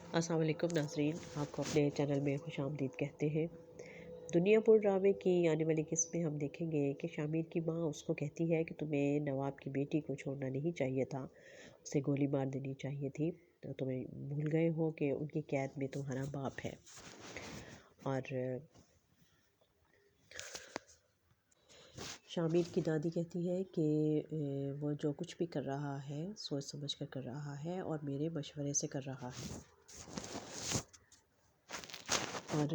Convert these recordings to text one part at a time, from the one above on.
السلام علیکم ناظرین، آپ کو اپنے چینل میں خوش آمدید کہتے ہیں۔ دنیا پور ڈرامے کی آنے والی قسط میں ہم دیکھیں گے کہ شامیر کی ماں اس کو کہتی ہے کہ تمہیں نواب کی بیٹی کو چھوڑنا نہیں چاہیے تھا، اسے گولی مار دینی چاہیے تھی، تو تمہیں بھول گئے ہو کہ ان کی قید میں تمہارا باپ ہے۔ اور شامیر کی دادی کہتی ہے کہ وہ جو کچھ بھی کر رہا ہے سوچ سمجھ کر رہا ہے اور میرے مشورے سے کر رہا ہے۔ اور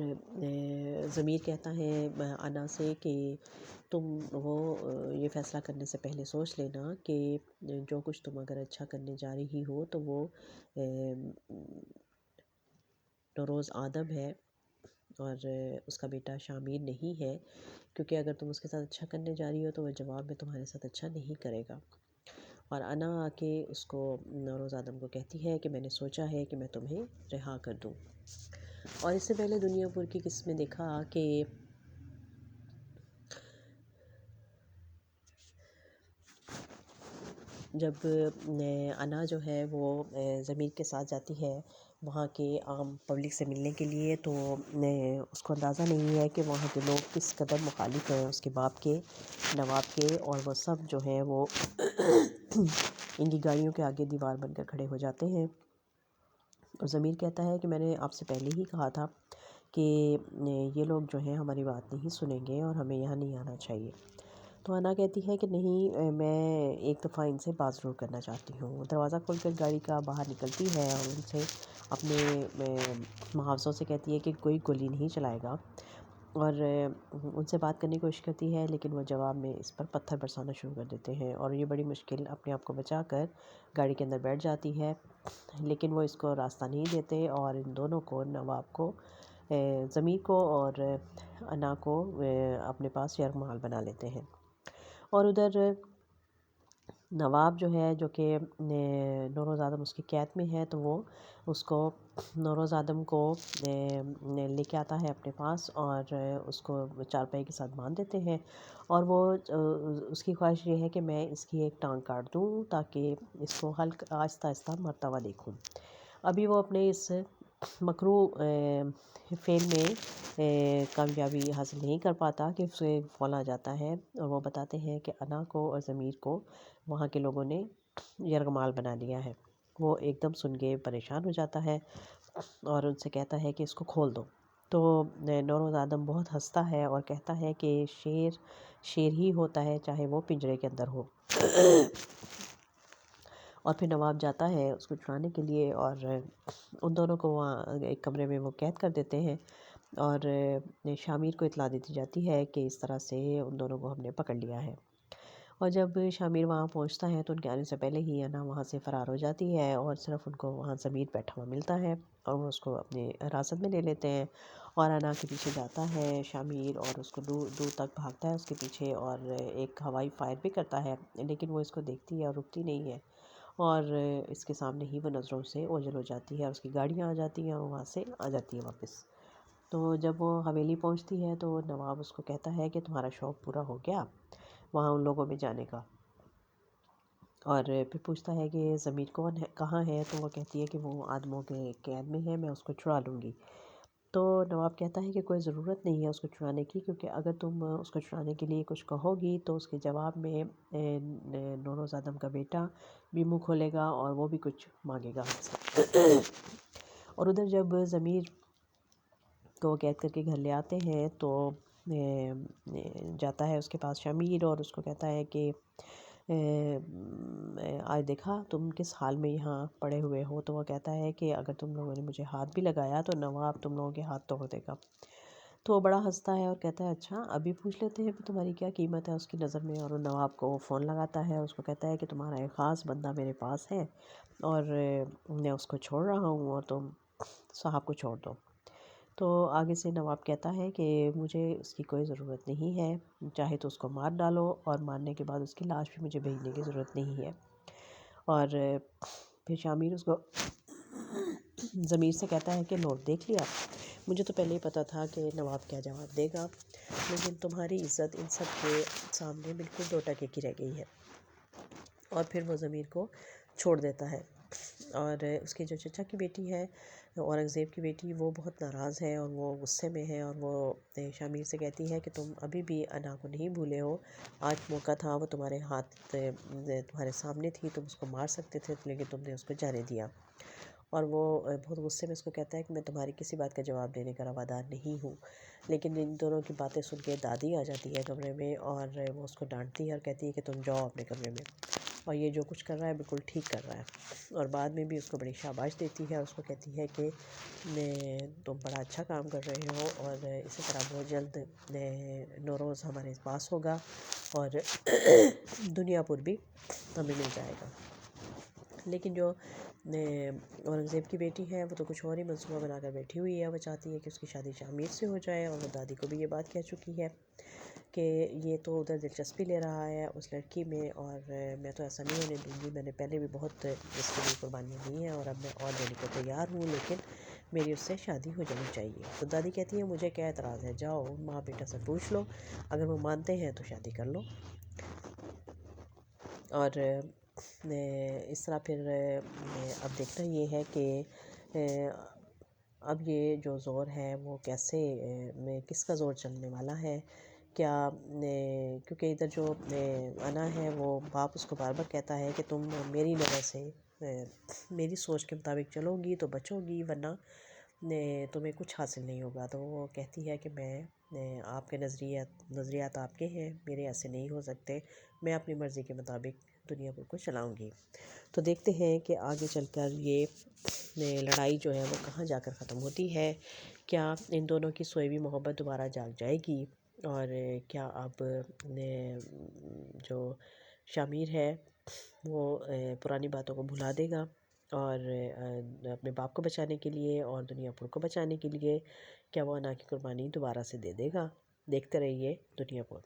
ضمیر کہتا ہے انا سے کہ تم یہ فیصلہ کرنے سے پہلے سوچ لینا کہ جو کچھ تم اگر اچھا کرنے جا رہی ہو تو وہ نوروز آدم ہے اور اس کا بیٹا شامیر نہیں ہے، کیونکہ اگر تم اس کے ساتھ اچھا کرنے جا رہی ہو تو وہ جواب میں تمہارے ساتھ اچھا نہیں کرے گا۔ اور انا آ کے اس کو نوروز آدم کو کہتی ہے کہ میں نے سوچا ہے کہ میں تمہیں رہا کر دوں۔ اور اس سے پہلے دنیا پور کی قسط میں دیکھا کہ جب انا جو ہے وہ ضمیر کے ساتھ جاتی ہے وہاں کے عام پبلک سے ملنے کے لیے، تو اس کو اندازہ نہیں ہے کہ وہاں کے لوگ کس قدر مخالف ہیں اس کے باپ کے، نواب کے، اور وہ سب جو ہے وہ ان کی گاڑیوں کے آگے دیوار بن کر کھڑے ہو جاتے ہیں۔ اور ضمیر کہتا ہے کہ میں نے آپ سے پہلے ہی کہا تھا کہ یہ لوگ جو ہیں ہماری بات نہیں سنیں گے اور ہمیں یہاں نہیں آنا چاہیے۔ تو انا کہتی ہے کہ نہیں، میں ایک دفعہ ان سے بات ضرور کرنا چاہتی ہوں۔ دروازہ کھول کر گاڑی کا باہر نکلتی ہے اور ان سے اپنے محافظوں سے کہتی ہے کہ کوئی گولی نہیں چلائے گا، اور ان سے بات کرنے کی کوشش کرتی ہے، لیکن وہ جواب میں اس پر پتھر برسانا شروع کر دیتے ہیں اور یہ بڑی مشکل اپنے آپ کو بچا کر گاڑی کے اندر بیٹھ جاتی ہے، لیکن وہ اس کو راستہ نہیں دیتے اور ان دونوں کو، نواب کو، ضمیر کو اور انا کو اپنے پاس یرغمال بنا لیتے ہیں۔ اور ادھر نواب جو ہے، جو کہ نوروز آدم اس کی قید میں ہے، تو وہ اس کو، نوروز آدم کو لے کے آتا ہے اپنے پاس اور اس کو چارپائی کے ساتھ باندھ دیتے ہیں، اور وہ اس کی خواہش یہ ہے کہ میں اس کی ایک ٹانگ کاٹ دوں تاکہ اس کو آہستہ آہستہ مرتا ہوا دیکھوں۔ ابھی وہ اپنے اس مکروہ فعل میں کامیابی حاصل نہیں کر پاتا کہ اسے فون آ جاتا ہے اور وہ بتاتے ہیں کہ انا کو اور ضمیر کو وہاں کے لوگوں نے یرغمال بنا لیا ہے۔ وہ ایک دم سن کے پریشان ہو جاتا ہے اور ان سے کہتا ہے کہ اس کو کھول دو۔ تو نوروز آدم بہت ہنستا ہے اور کہتا ہے کہ شیر شیر ہی ہوتا ہے چاہے وہ پنجرے کے اندر ہو۔ اور پھر نواب جاتا ہے اس کو چھڑانے کے لیے اور ان دونوں کو وہاں ایک کمرے میں وہ قید کر دیتے ہیں، اور شامیر کو اطلاع دی جاتی ہے کہ اس طرح سے ان دونوں کو ہم نے پکڑ لیا ہے۔ اور جب شامیر وہاں پہنچتا ہے تو ان کے آنے سے پہلے ہی انا وہاں سے فرار ہو جاتی ہے اور صرف ان کو وہاں ضمیر بیٹھا ہوا ملتا ہے اور وہ اس کو اپنے حراست میں لے لیتے ہیں، اور انا کے پیچھے جاتا ہے شامیر اور اس کو دور دور تک بھاگتا ہے اس کے پیچھے اور ایک ہوائی فائر بھی کرتا ہے، لیکن وہ اس کو دیکھتی ہے اور رکتی نہیں ہے، اور اس کے سامنے ہی وہ نظروں سے اوجھل ہو جاتی ہے اور اس کی گاڑیاں آ جاتی ہیں اور وہاں سے آ جاتی ہے واپس۔ تو جب وہ حویلی پہنچتی ہے تو نواب اس کو کہتا ہے کہ تمہارا شوق پورا ہو گیا وہاں ان لوگوں میں جانے کا، اور پھر پوچھتا ہے کہ ضمیر کون ہے، کہاں ہے، تو وہ کہتی ہے کہ وہ آدموں کے قید میں ہے، میں اس کو چھڑا لوں گی۔ تو نواب کہتا ہے کہ کوئی ضرورت نہیں ہے اس کو چھڑانے کی، کیونکہ اگر تم اس کو چھڑانے کے لیے کچھ کہو گی تو اس کے جواب میں نوروز آدم کا بیٹا بھی منہ کھولے گا اور وہ بھی کچھ مانگے گا ہم سے۔ اور ادھر جب ضمیر کو قید کر کے گھر لے آتے ہیں تو جاتا ہے اس کے پاس شامیر اور اس کو کہتا ہے کہ آج دیکھا تم کس حال میں یہاں پڑے ہوئے ہو، تو وہ کہتا ہے کہ اگر تم لوگوں نے مجھے ہاتھ بھی لگایا تو نواب تم لوگوں کے ہاتھ توڑ دے گا۔ تو وہ بڑا ہنستا ہے اور کہتا ہے اچھا ابھی پوچھ لیتے ہیں کہ تمہاری کیا قیمت ہے اس کی نظر میں، اور وہ نواب کو فون لگاتا ہے اور اس کو کہتا ہے کہ تمہارا ایک خاص بندہ میرے پاس ہے اور میں اس کو چھوڑ رہا ہوں اور تم صاحب کو چھوڑ دو۔ تو آگے سے نواب کہتا ہے کہ مجھے اس کی کوئی ضرورت نہیں ہے، چاہے تو اس کو مار ڈالو اور مارنے کے بعد اس کی لاش بھی مجھے بھیجنے کی ضرورت نہیں ہے۔ اور پھر شامیر اس کو ضمیر سے کہتا ہے کہ لو دیکھ لیا، مجھے تو پہلے ہی پتہ تھا کہ نواب کیا جواب دے گا، لیکن تمہاری عزت ان سب کے سامنے بالکل 2 ٹکے کی رہ گئی ہے۔ اور پھر وہ ضمیر کو چھوڑ دیتا ہے اور اس کی جو چچا کی بیٹی ہے اورنگزیب کی بیٹی، وہ بہت ناراض ہے اور وہ غصے میں ہے، اور وہ شامیر سے کہتی ہے کہ تم ابھی بھی انا کو نہیں بھولے ہو، آج موقع تھا، وہ تمہارے ہاتھ تمہارے سامنے تھی، تم اس کو مار سکتے تھے لیکن تم نے اس کو جانے دیا۔ اور وہ بہت غصے میں اس کو کہتا ہے کہ میں تمہاری کسی بات کا جواب دینے کا روادار نہیں ہوں۔ لیکن ان دونوں کی باتیں سن کے دادی آ جاتی ہے کمرے میں، اور وہ اس کو ڈانٹتی ہے اور کہتی ہے کہ تم جاؤ اپنے کمرے میں، اور یہ جو کچھ کر رہا ہے بالکل ٹھیک کر رہا ہے، اور بعد میں بھی اس کو بڑی شاباش دیتی ہے اور اس کو کہتی ہے کہ تم بڑا اچھا کام کر رہے ہو، اور اسی طرح بہت جلد نوروز ہمارے پاس ہوگا اور دنیا پور بھی ہمیں مل جائے گا۔ لیکن جو اورنگزیب کی بیٹی ہے وہ تو کچھ اور ہی منصوبہ بنا کر بیٹھی ہوئی ہے، وہ چاہتی ہے کہ اس کی شادی شامیر سے ہو جائے، اور وہ دادی کو بھی یہ بات کہہ چکی ہے کہ یہ تو ادھر دلچسپی لے رہا ہے اس لڑکی میں، اور میں تو ایسا نہیں ہونے دوں گی، میں نے پہلے بھی بہت اس کے لیے قربانیاں دی ہیں اور اب میں اور دینے کو تیار ہوں، لیکن میری اس سے شادی ہو جانی چاہیے۔ تو دادی کہتی ہے مجھے کیا اعتراض ہے، جاؤ ماں بیٹا سے پوچھ لو، اگر وہ مانتے ہیں تو شادی کر لو۔ اور اس طرح پھر اب دیکھنا یہ ہے کہ اب یہ جو زور ہے وہ کیسے کس کا زور چلنے والا ہے، کیا کیونکہ ادھر جو انا ہے وہ باپ اس کو بار بار کہتا ہے کہ تم میری نظر سے میری سوچ کے مطابق چلو گی تو بچو گی، ورنہ تمہیں کچھ حاصل نہیں ہوگا۔ تو وہ کہتی ہے کہ میں آپ کے نظریات آپ کے ہیں، میرے ایسے نہیں ہو سکتے، میں اپنی مرضی کے مطابق دنیا بھر کو چلاؤں گی۔ تو دیکھتے ہیں کہ آگے چل کر یہ لڑائی جو ہے وہ کہاں جا کر ختم ہوتی ہے، کیا ان دونوں کی سوئی ہوئی محبت دوبارہ جاگ جائے گی، اور کیا اب جو شامیر ہے وہ پرانی باتوں کو بھلا دے گا، اور اپنے باپ کو بچانے کے لیے اور دنیا پور کو بچانے کے لیے کیا وہ انا کی قربانی دوبارہ سے دے دے گا۔ دیکھتے رہیے دنیا پور۔